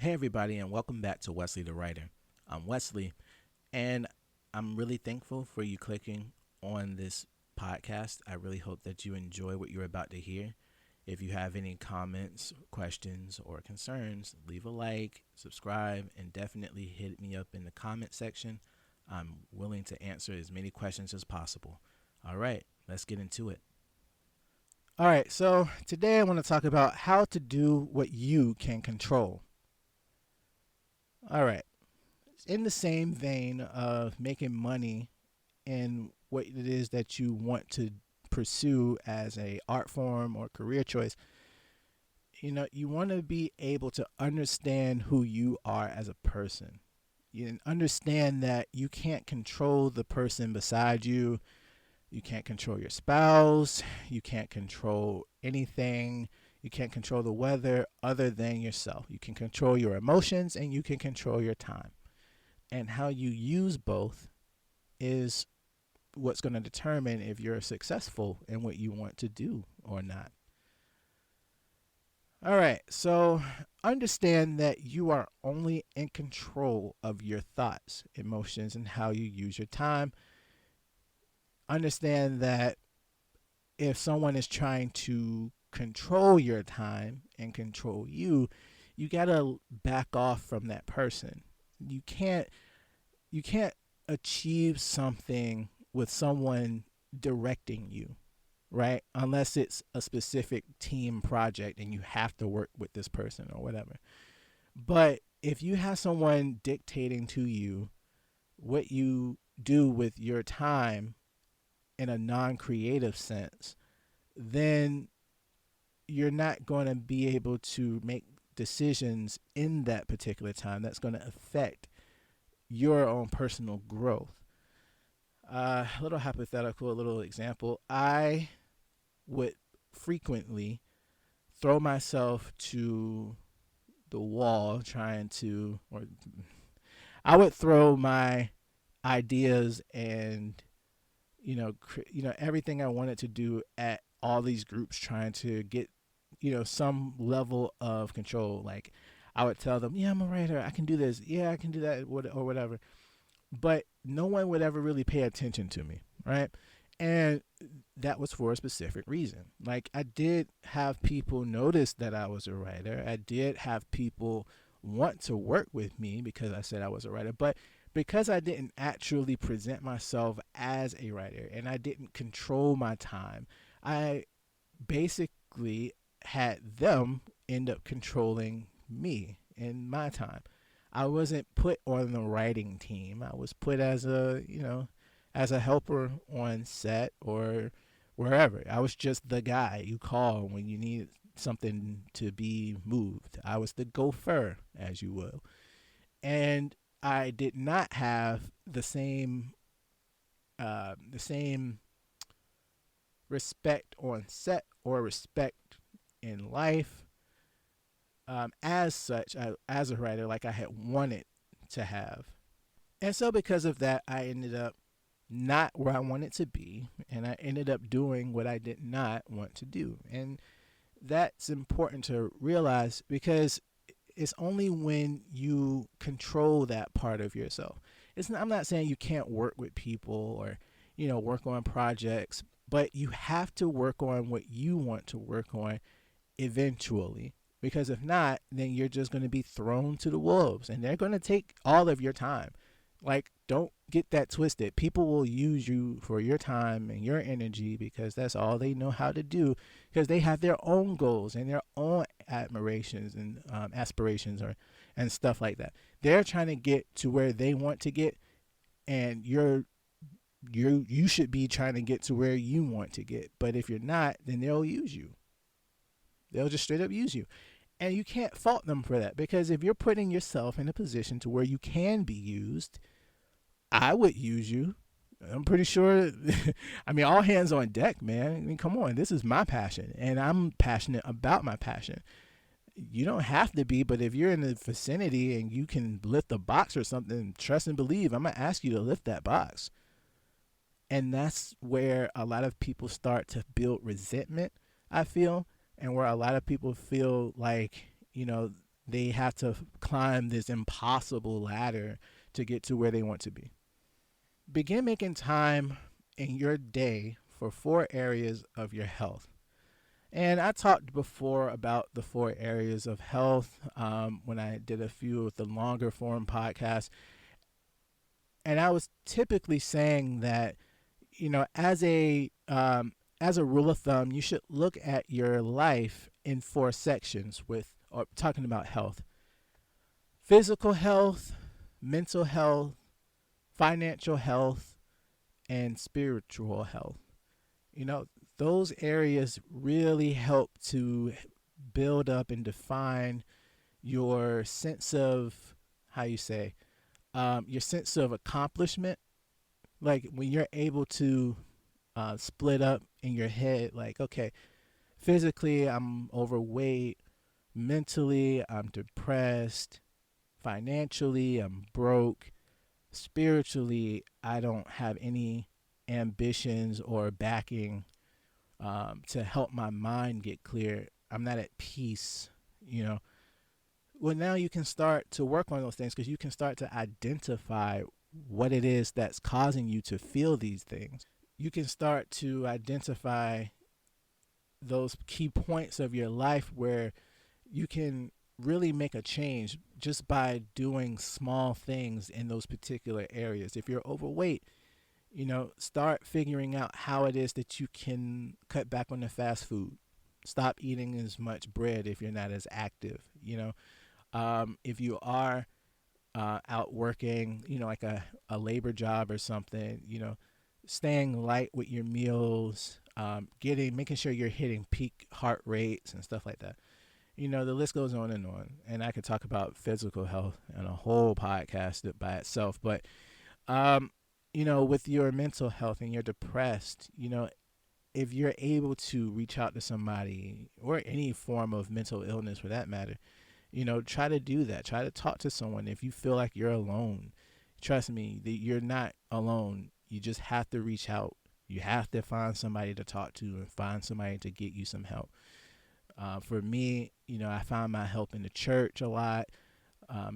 Hey, everybody, and welcome back to Wesley the Writer. I'm Wesley, and I'm really thankful for you clicking on this podcast. I really hope that you enjoy what you're about to hear. If you have any comments, questions, or concerns, leave a like, subscribe, and definitely hit me up in the comment section. I'm willing to answer as many questions as possible. All right, let's get into it. All right, so today I want to talk about how to do what you can control. All right. In the same vein of making money in what it is that you want to pursue as a art form or career choice, you want to be able to understand who you are as a person. You understand that you can't control the person beside you. You can't control your spouse. You can't control anything. You can't control the weather other than yourself. You can control your emotions and you can control your time. And how you use both is what's going to determine if you're successful in what you want to do or not. All right, so understand that you are only in control of your thoughts, emotions, and how you use your time. Understand that if someone is trying to control your time and control you, you got to back off from that person. You can't achieve something with someone directing you, right? Unless it's a specific team project and you have to work with this person or whatever. But if you have someone dictating to you what you do with your time in a non creative sense, then you're not going to be able to make decisions in that particular time that's going to affect your own personal growth. A little hypothetical, a little example. I would frequently throw myself to the wall trying to, or I would throw my ideas and everything I wanted to do at all these groups trying to get some level of control. Like I would tell them, yeah, I'm a writer, I can do this, yeah, I can do that, or whatever. But no one would ever really pay attention to me, right? And that was for a specific reason. Like I did have people notice that I was a writer. I did have people want to work with me because I said I was a writer, but because I didn't actually present myself as a writer and I didn't control my time, I basically had them end up controlling me and my time. I wasn't put on the writing team. I was put as a helper on set or wherever. I was just the guy you call when you need something to be moved. I was the gopher, as you will. And I did not have the same respect on set or respect in life, as such, as a writer, like I had wanted to have. And so, because of that, I ended up not where I wanted to be, and I ended up doing what I did not want to do. And that's important to realize because it's only when you control that part of yourself. I'm not saying you can't work with people or work on projects, but you have to work on what you want to work on eventually. Because if not, then you're just going to be thrown to the wolves and they're going to take all of your time. Like, don't get that twisted. People will use you for your time and your energy because that's all they know how to do because they have their own goals and their own admirations and aspirations and stuff like that. They're trying to get to where they want to get, and you should be trying to get to where you want to get. But if you're not, then they'll use you. They'll just straight up use you. And you can't fault them for that because if you're putting yourself in a position to where you can be used, I would use you. I'm pretty sure. I mean, all hands on deck, man. I mean, come on. This is my passion, and I'm passionate about my passion. You don't have to be, but if you're in the vicinity and you can lift a box or something, trust and believe, I'm going to ask you to lift that box. And that's where a lot of people start to build resentment, I feel, and where a lot of people feel like, they have to climb this impossible ladder to get to where they want to be. Begin making time in your day for 4 areas of your health. And I talked before about the 4 areas of health when I did a few of the longer form podcasts. And I was typically saying that, as a rule of thumb, you should look at your life in 4 sections or talking about health: physical health, mental health, financial health, and spiritual health. You know, those areas really help to build up and define your sense of, how you say, your sense of accomplishment. Like when you're able to split up in your head, like, okay, physically I'm overweight, mentally I'm depressed, financially I'm broke, spiritually I don't have any ambitions or backing to help my mind get clear. I'm not at peace, you know. Well, now you can start to work on those things because you can start to identify what it is that's causing you to feel these things. You can start to identify those key points of your life where you can really make a change just by doing small things in those particular areas. If you're overweight, start figuring out how it is that you can cut back on the fast food. Stop eating as much bread if you're not as active. If you are out working, like a labor job or something, staying light with your meals, making sure you're hitting peak heart rates and stuff like that. The list goes on. And I could talk about physical health and a whole podcast by itself. But, with your mental health and you're depressed, if you're able to reach out to somebody or any form of mental illness for that matter, try to do that. Try to talk to someone if you feel like you're alone. Trust me, that you're not alone. You just have to reach out. You have to find somebody to talk to and find somebody to get you some help. For me, I find my help in the church a lot,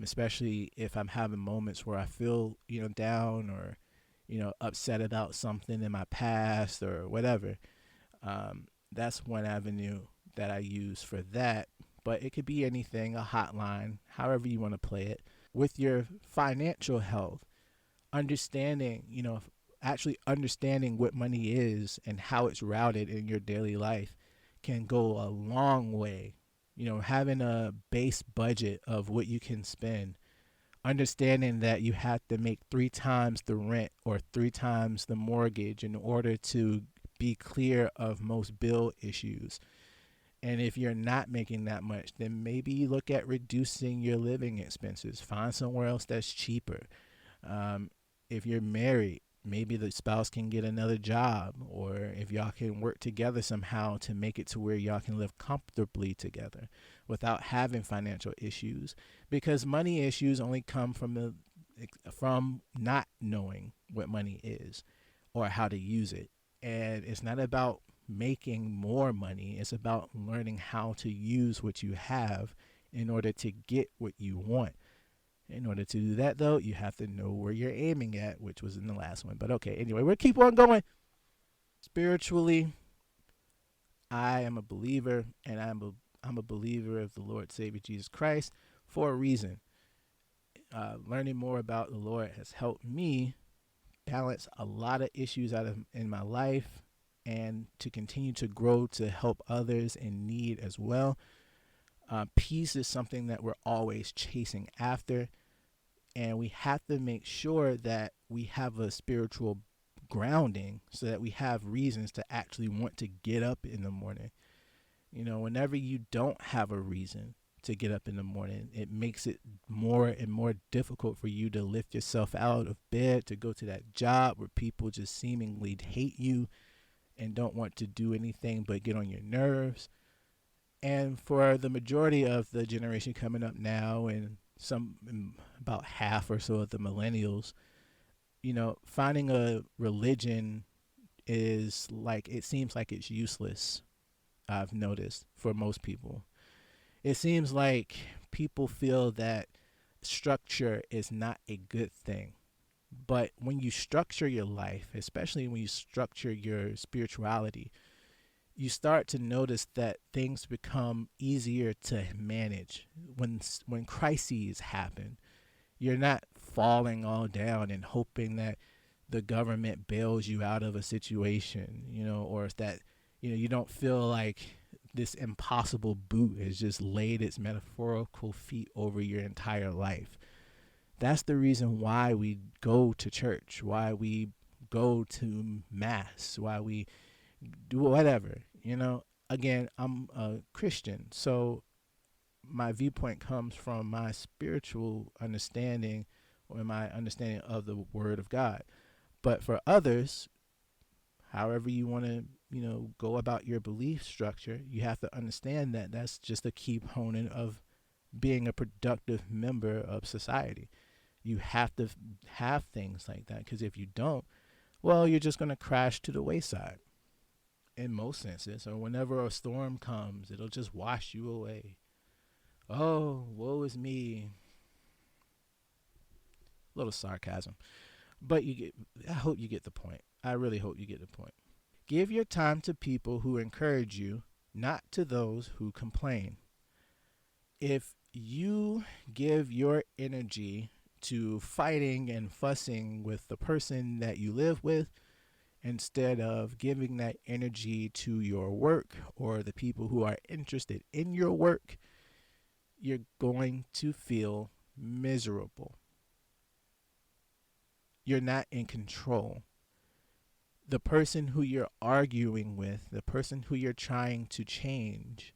especially if I'm having moments where I feel, down or, upset about something in my past or whatever. That's one avenue that I use for that. But it could be anything, a hotline, however you want to play it. With your financial health, understanding, actually understanding what money is and how it's routed in your daily life can go a long way. Having a base budget of what you can spend, understanding that you have to make 3 times the rent or 3 times the mortgage in order to be clear of most bill issues. And if you're not making that much, then maybe you look at reducing your living expenses. Find somewhere else that's cheaper. If you're married, maybe the spouse can get another job, or if y'all can work together somehow to make it to where y'all can live comfortably together without having financial issues. Because money issues only come from not knowing what money is or how to use it. And it's not about making more money. It's about learning how to use what you have in order to get what you want. In order to do that, though, you have to know where you're aiming at, which was in the last one. But okay, anyway, we'll keep on going. Spiritually, I am a believer, and I'm a believer of the Lord Savior Jesus Christ for a reason. Learning more about the Lord has helped me balance a lot of issues in my life and to continue to grow to help others in need as well. Peace is something that we're always chasing after, and we have to make sure that we have a spiritual grounding so that we have reasons to actually want to get up in the morning. Whenever you don't have a reason to get up in the morning, it makes it more and more difficult for you to lift yourself out of bed to go to that job where people just seemingly hate you and don't want to do anything but get on your nerves. And for the majority of the generation coming up now, and about half or so of the millennials, finding a religion is it seems like it's useless. I've noticed for most people, it seems like people feel that structure is not a good thing. But when you structure your life, especially when you structure your spirituality, you start to notice that things become easier to manage. When crises happen, you're not falling all down and hoping that the government bails you out of a situation, or that you don't feel like this impossible boot has just laid its metaphorical feet over your entire life. That's the reason why we go to church, why we go to mass, why we do whatever. Again, I'm a Christian, so my viewpoint comes from my spiritual understanding or my understanding of the Word of God. But for others, however you want to, go about your belief structure, you have to understand that that's just a key component of being a productive member of society. You have to have things like that, because if you don't, well, you're just going to crash to the wayside in most senses. Or whenever a storm comes, it'll just wash you away. Oh, woe is me. A little sarcasm. But I hope you get the point. I really hope you get the point. Give your time to people who encourage you, not to those who complain. If you give your energy to fighting and fussing with the person that you live with, instead of giving that energy to your work or the people who are interested in your work, you're going to feel miserable. You're not in control. The person who you're arguing with, the person who you're trying to change,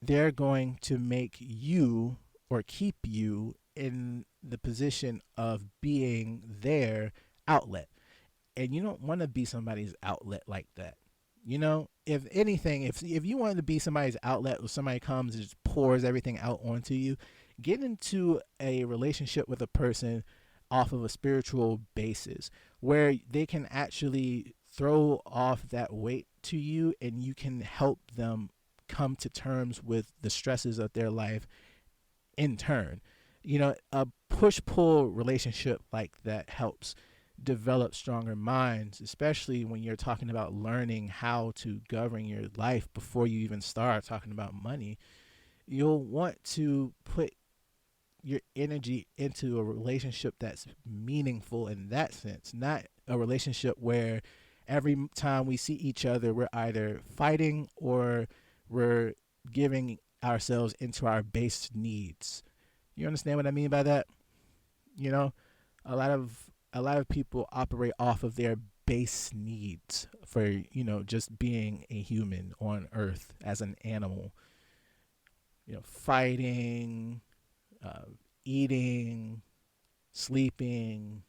they're going to make you or keep you in the position of being their outlet. And you don't want to be somebody's outlet like that. If anything, if you want to be somebody's outlet, or somebody comes and just pours everything out onto you, get into a relationship with a person off of a spiritual basis where they can actually throw off that weight to you, and you can help them come to terms with the stresses of their life in turn. A push-pull relationship like that helps develop stronger minds, especially when you're talking about learning how to govern your life before you even start talking about money. You'll want to put your energy into a relationship that's meaningful in that sense, not a relationship where every time we see each other, we're either fighting or we're giving ourselves into our base needs. You understand what I mean by that? A lot of people operate off of their base needs for, just being a human on earth as an animal. Fighting, eating, sleeping,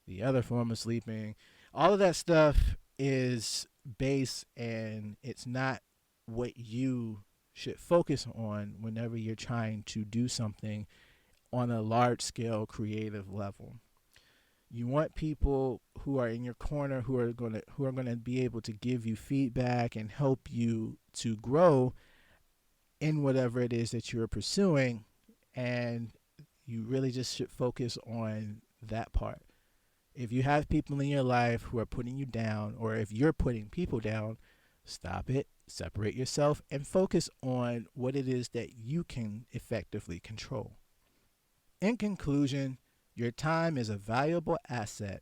the other form of sleeping. All of that stuff is base, and it's not what you should focus on whenever you're trying to do something on a large scale creative level. You want people who are in your corner, who are going to be able to give you feedback and help you to grow in whatever it is that you're pursuing, and you really just should focus on that part. If you have people in your life who are putting you down, or if you're putting people down, stop it, separate yourself, and focus on what it is that you can effectively control. In conclusion, your time is a valuable asset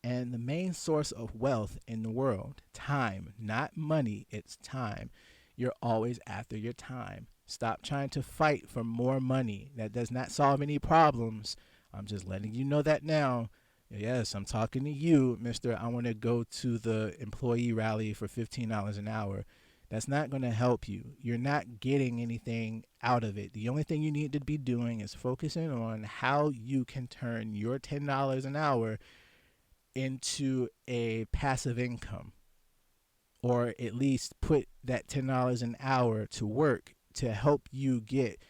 and the main source of wealth in the world. Time, not money, it's time. You're always after your time. Stop trying to fight for more money. That does not solve any problems. I'm just letting you know that now. Yes, I'm talking to you, Mr. I want to go to the employee rally for $15 an hour. That's not going to help you. You're not getting anything out of it. The only thing you need to be doing is focusing on how you can turn your $10 an hour into a passive income, or at least put that $10 an hour to work to help you get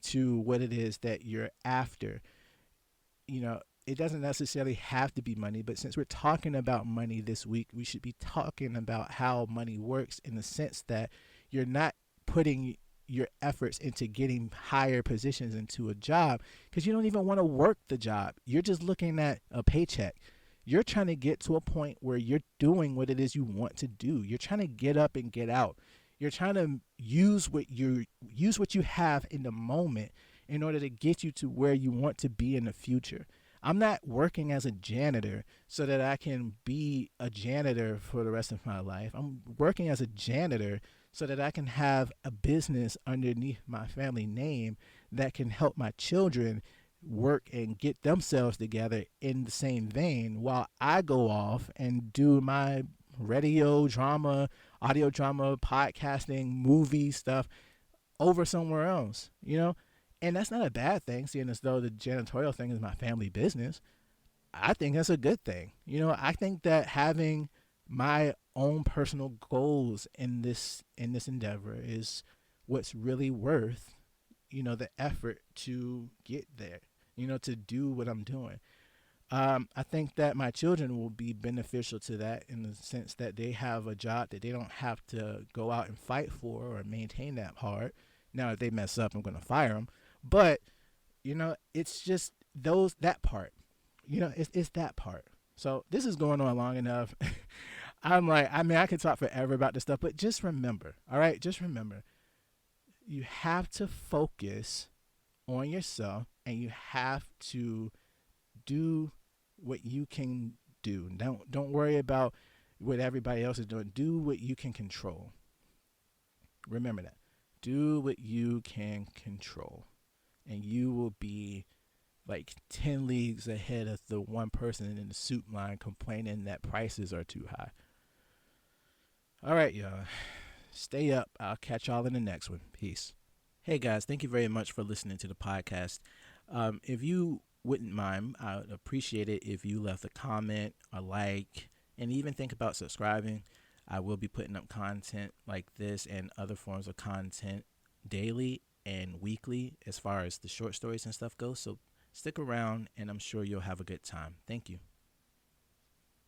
to what it is that you're after. It doesn't necessarily have to be money, but since we're talking about money this week, we should be talking about how money works, in the sense that you're not putting your efforts into getting higher positions into a job because you don't even want to work the job. You're just looking at a paycheck. You're trying to get to a point where you're doing what it is you want to do. You're trying to get up and get out. You're trying to use what you have in the moment in order to get you to where you want to be in the future. I'm not working as a janitor so that I can be a janitor for the rest of my life. I'm working as a janitor so that I can have a business underneath my family name that can help my children work and get themselves together in the same vein while I go off and do my radio drama, audio drama, podcasting, movie stuff over somewhere else, you know? And that's not a bad thing, seeing as though the janitorial thing is my family business. I think that's a good thing. You know, I think that having my own personal goals in this endeavor is what's really worth, the effort to get there, to do what I'm doing. I think that my children will be beneficial to that in the sense that they have a job that they don't have to go out and fight for or maintain that hard. Now, if they mess up, I'm going to fire them. But, it's just that part. It's that part. So this is going on long enough. I could talk forever about this stuff, but just remember, all right? Just remember, you have to focus on yourself and you have to do what you can do. Don't worry about what everybody else is doing. Do what you can control. Remember that. Do what you can control. And you will be like 10 leagues ahead of the one person in the soup line complaining that prices are too high. All right, y'all. Stay up. I'll catch y'all in the next one. Peace. Hey, guys. Thank you very much for listening to the podcast. If you wouldn't mind, I would appreciate it if you left a comment, a like, and even think about subscribing. I will be putting up content like this and other forms of content daily and weekly as far as the short stories and stuff goes. So stick around and I'm sure you'll have a good time. Thank you.